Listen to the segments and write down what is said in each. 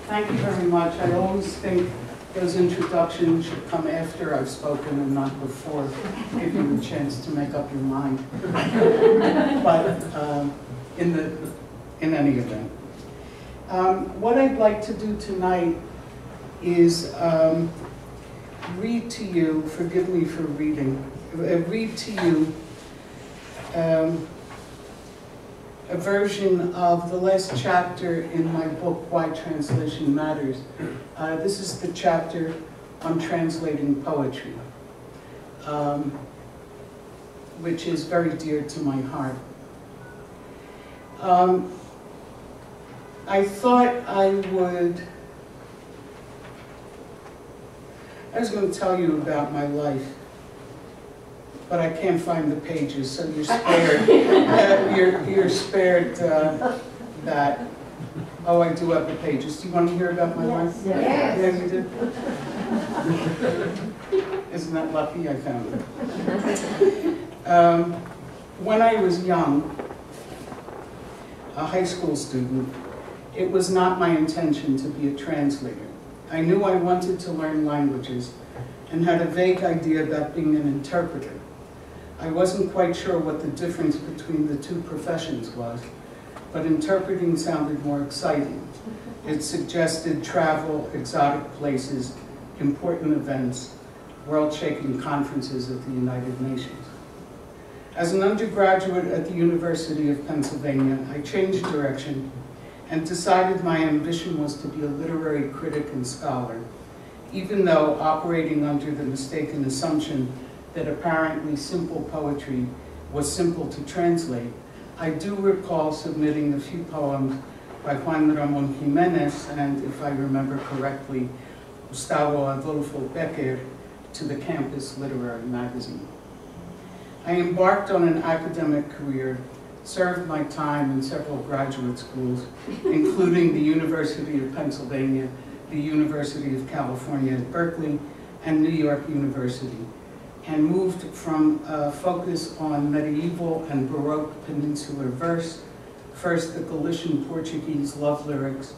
Thank you very much. I always think those introductions should come after I've spoken and not before, give you a chance to make up your mind. But in any event, what I'd like to do tonight is read to you, forgive me for reading, read to you a version of the last chapter in my book, Why Translation Matters. This is the chapter on translating poetry, which is very dear to my heart. I thought I was going to tell you about my life, but I can't find the pages, so you're spared. You're spared that. Oh, I do have the pages. Do you want to hear about my life? Yes. Yeah, you do? Isn't that lucky? I found it. When I was young, a high school student, it was not my intention to be a translator. I knew I wanted to learn languages and had a vague idea about being an interpreter. I wasn't quite sure what the difference between the two professions was, but interpreting sounded more exciting. It suggested travel, exotic places, important events, world-shaking conferences at the United Nations. As an undergraduate at the University of Pennsylvania, I changed direction and decided my ambition was to be a literary critic and scholar, even though operating under the mistaken assumption that apparently simple poetry was simple to translate. I do recall submitting a few poems by Juan Ramon Jimenez and, if I remember correctly, Gustavo Adolfo Becker to the campus literary magazine. I embarked on an academic career, served my time in several graduate schools, including the University of Pennsylvania, the University of California at Berkeley, and New York University, and moved from a focus on medieval and Baroque peninsular verse, first the Galician Portuguese love lyrics,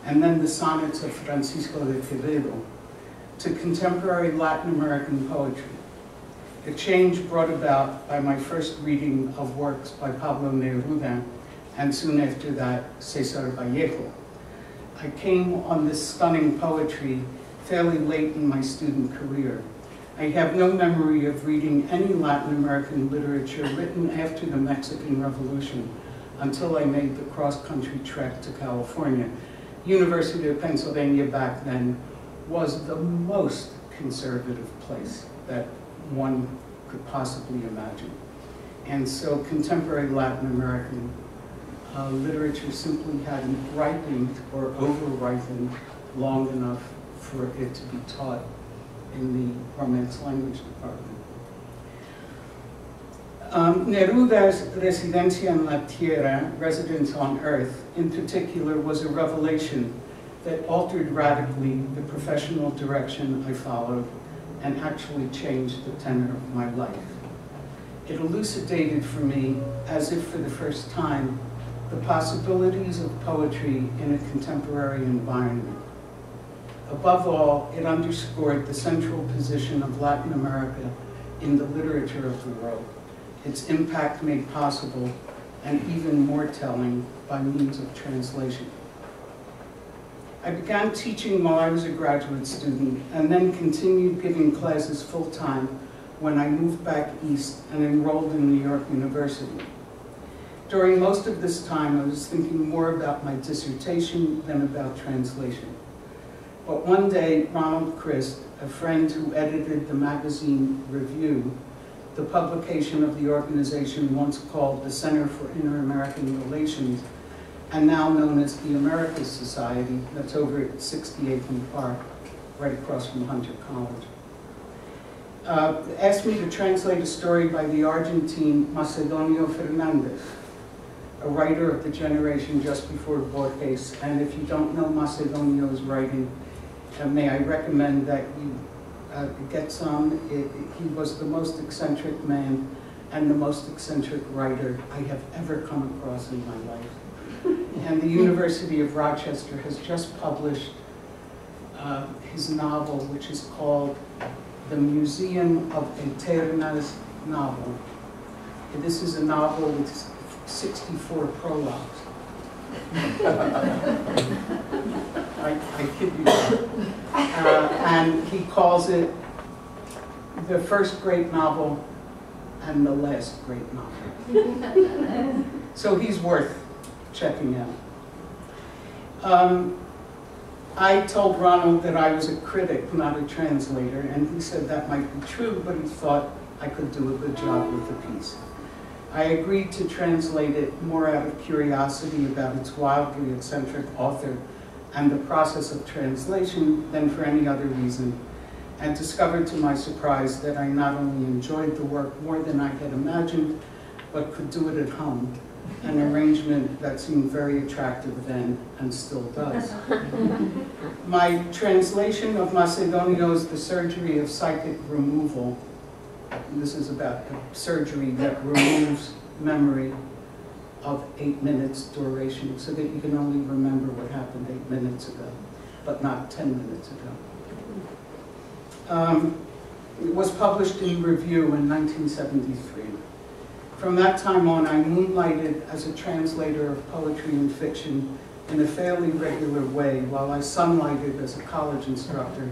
and then the sonnets of Francisco de Quevedo, to contemporary Latin American poetry. A change brought about by my first reading of works by Pablo Neruda, and soon after that, Cesar Vallejo. I came on this stunning poetry fairly late in my student career. I have no memory of reading any Latin American literature written after the Mexican Revolution until I made the cross-country trek to California. University of Pennsylvania back then was the most conservative place that one could possibly imagine. And so contemporary Latin American literature simply hadn't ripened or over-ripened long enough for it to be taught in the Romance Language Department. Neruda's Residencia en la Tierra, Residence on Earth, in particular, was a revelation that altered radically the professional direction I followed and actually changed the tenor of my life. It elucidated for me, as if for the first time, the possibilities of poetry in a contemporary environment. Above all, it underscored the central position of Latin America in the literature of the world, its impact made possible and even more telling by means of translation. I began teaching while I was a graduate student and then continued giving classes full-time when I moved back east and enrolled in New York University. During most of this time, I was thinking more about my dissertation than about translation. But one day, Ronald Christ, a friend who edited the magazine Review, the publication of the organization once called the Center for Inter-American Relations, and now known as the Americas Society, that's over at 68th and Park, right across from Hunter College, asked me to translate a story by the Argentine Macedonio Fernandez, a writer of the generation just before Borges. And if you don't know Macedonio's writing, may I recommend that you get some. He was the most eccentric man and the most eccentric writer I have ever come across in my life. And the University of Rochester has just published his novel, which is called The Museum of Eternas Novel. And this is a novel with 64 prologues. I kid you not. And he calls it the first great novel and the last great novel. So he's worth checking out. I told Ronald that I was a critic, not a translator, and he said that might be true, but he thought I could do a good job with the piece. I agreed to translate it more out of curiosity about its wildly eccentric author and the process of translation than for any other reason, and discovered to my surprise that I not only enjoyed the work more than I had imagined, but could do it at home, an arrangement that seemed very attractive then and still does. My translation of Macedonio's The Surgery of Psychic Removal, this is about a surgery that removes memory of 8 minutes duration so that you can only remember what happened 8 minutes ago, but not 10 minutes ago. It was published in Review in 1973. From that time on, I moonlighted as a translator of poetry and fiction in a fairly regular way while I sunlighted as a college instructor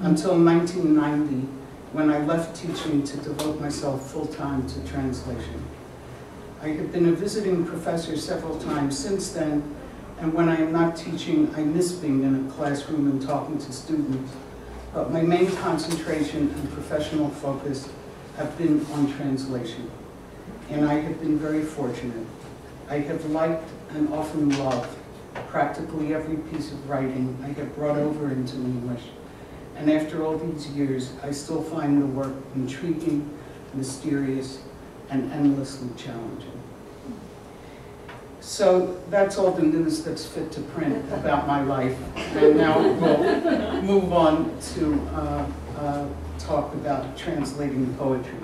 until 1990, when I left teaching to devote myself full-time to translation. I have been a visiting professor several times since then, and when I am not teaching, I miss being in a classroom and talking to students. But my main concentration and professional focus have been on translation. And I have been very fortunate. I have liked and often loved practically every piece of writing I have brought over into English. And after all these years, I still find the work intriguing, mysterious, and endlessly challenging. So that's all the news that's fit to print about my life. And now we'll move on to talk about translating poetry.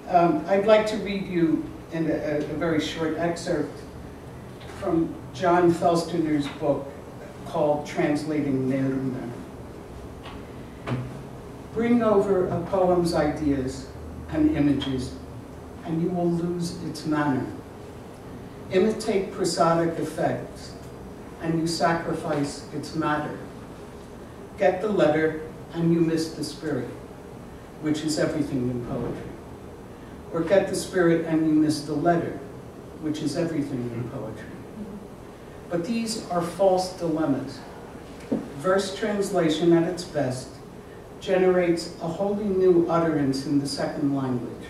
I'd like to read you in a very short excerpt from John Felstiner book called Translating Neruda. Bring over a poem's ideas and images, and you will lose its manner. Imitate prosodic effects, and you sacrifice its matter. Get the letter, and you miss the spirit, which is everything in poetry. Or get the spirit, and you miss the letter, which is everything in poetry. But these are false dilemmas. Verse translation at its best generates a wholly new utterance in the second language,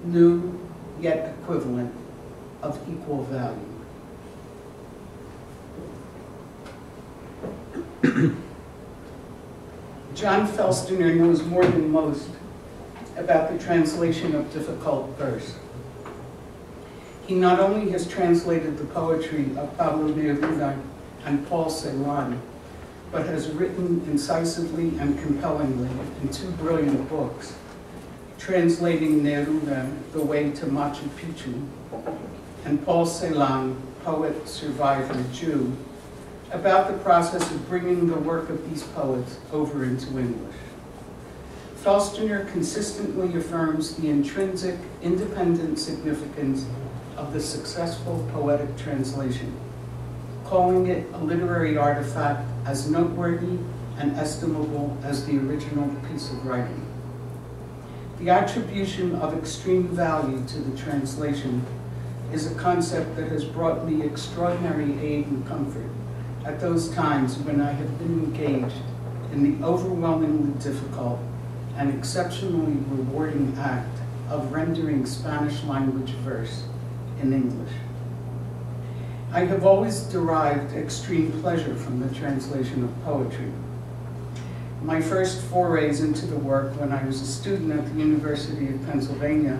new yet equivalent, of equal value. John Felstiner knows more than most about the translation of difficult verse. He not only has translated the poetry of Pablo Neruda and Paul Celan, but has written incisively and compellingly in 2 brilliant books, translating Neruda, The Way to Machu Picchu, and Paul Celan, Poet, Survivor, Jew, about the process of bringing the work of these poets over into English. Felstiner consistently affirms the intrinsic, independent significance of the successful poetic translation, calling it a literary artifact as noteworthy and estimable as the original piece of writing. The attribution of extreme value to the translation is a concept that has brought me extraordinary aid and comfort at those times when I have been engaged in the overwhelmingly difficult and exceptionally rewarding act of rendering Spanish language verse in English. I have always derived extreme pleasure from the translation of poetry. My first forays into the work when I was a student at the University of Pennsylvania,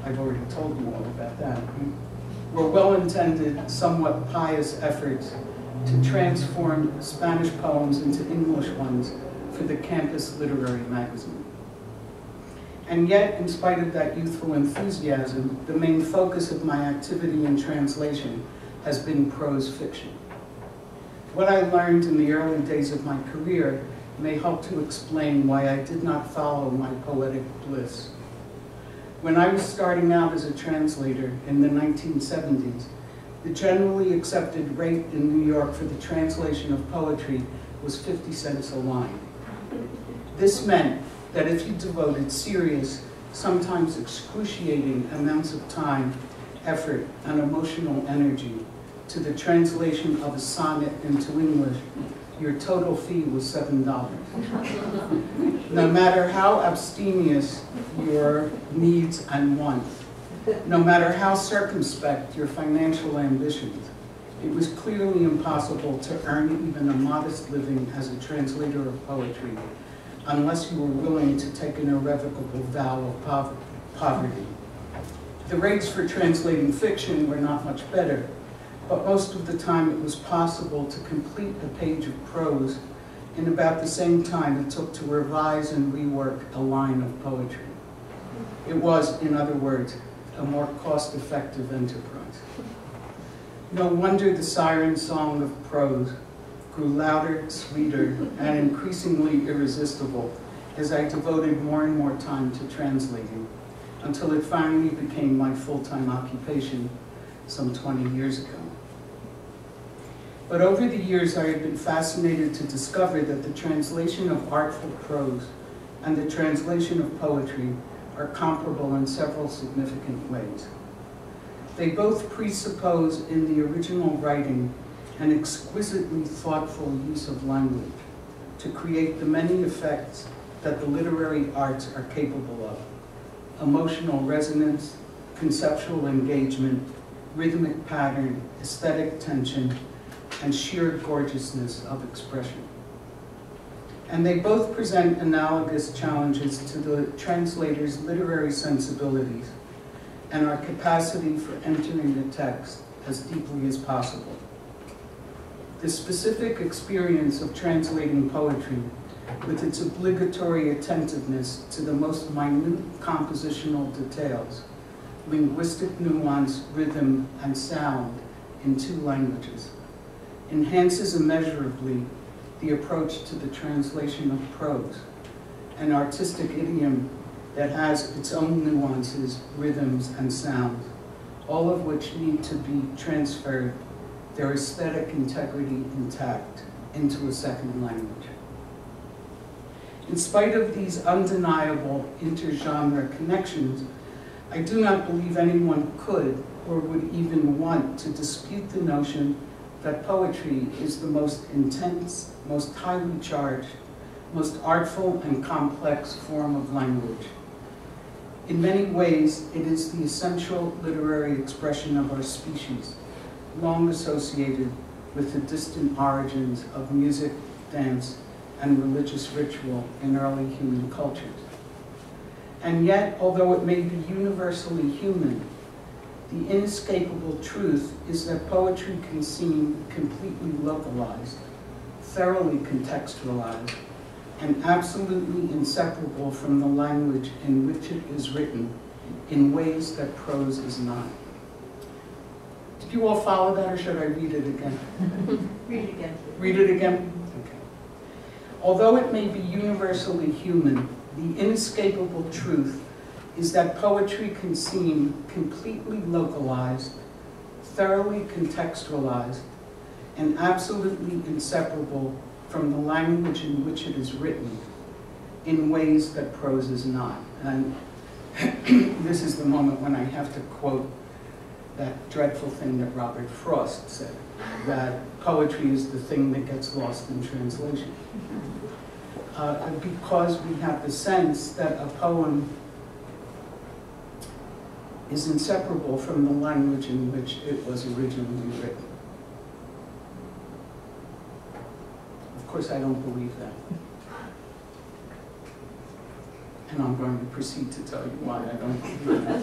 I've already told you all about that, were well-intended, somewhat pious efforts to transform Spanish poems into English ones for the campus literary magazine. And yet, in spite of that youthful enthusiasm, the main focus of my activity in translation has been prose fiction. What I learned in the early days of my career may help to explain why I did not follow my poetic bliss. When I was starting out as a translator in the 1970s, the generally accepted rate in New York for the translation of poetry was 50 cents a line. This meant that if you devoted serious, sometimes excruciating amounts of time, effort, and emotional energy to the translation of a sonnet into English, your total fee was $7. No matter how abstemious your needs and wants, no matter how circumspect your financial ambitions, it was clearly impossible to earn even a modest living as a translator of poetry unless you were willing to take an irrevocable vow of poverty. The rates for translating fiction were not much better, but most of the time it was possible to complete a page of prose in about the same time it took to revise and rework a line of poetry. It was, in other words, a more cost-effective enterprise. No wonder the siren song of prose grew louder, sweeter, and increasingly irresistible as I devoted more and more time to translating, until it finally became my full-time occupation some 20 years ago. But over the years, I have been fascinated to discover that the translation of artful prose and the translation of poetry are comparable in several significant ways. They both presuppose in the original writing an exquisitely thoughtful use of language to create the many effects that the literary arts are capable of: emotional resonance, conceptual engagement, rhythmic pattern, aesthetic tension, and sheer gorgeousness of expression. And they both present analogous challenges to the translator's literary sensibilities and our capacity for entering the text as deeply as possible. The specific experience of translating poetry, with its obligatory attentiveness to the most minute compositional details, linguistic nuance, rhythm, and sound in two languages, enhances immeasurably the approach to the translation of prose, an artistic idiom that has its own nuances, rhythms, and sounds, all of which need to be transferred, their aesthetic integrity intact, into a second language. In spite of these undeniable intergenre connections, I do not believe anyone could or would even want to dispute the notion that poetry is the most intense, most highly charged, most artful and complex form of language. In many ways, it is the essential literary expression of our species, long associated with the distant origins of music, dance, and religious ritual in early human cultures. And yet, although it may be universally human, the inescapable truth is that poetry can seem completely localized, thoroughly contextualized, and absolutely inseparable from the language in which it is written in ways that prose is not. Did you all follow that, or should I read it again? Read it again. Read it again? Okay. Although it may be universally human, the inescapable truth is that poetry can seem completely localized, thoroughly contextualized, and absolutely inseparable from the language in which it is written in ways that prose is not. And this is the moment when I have to quote that dreadful thing that Robert Frost said, that poetry is the thing that gets lost in translation. Because we have the sense that a poem is inseparable from the language in which it was originally written. Of course, I don't believe that. And I'm going to proceed to tell you why I don't believe that.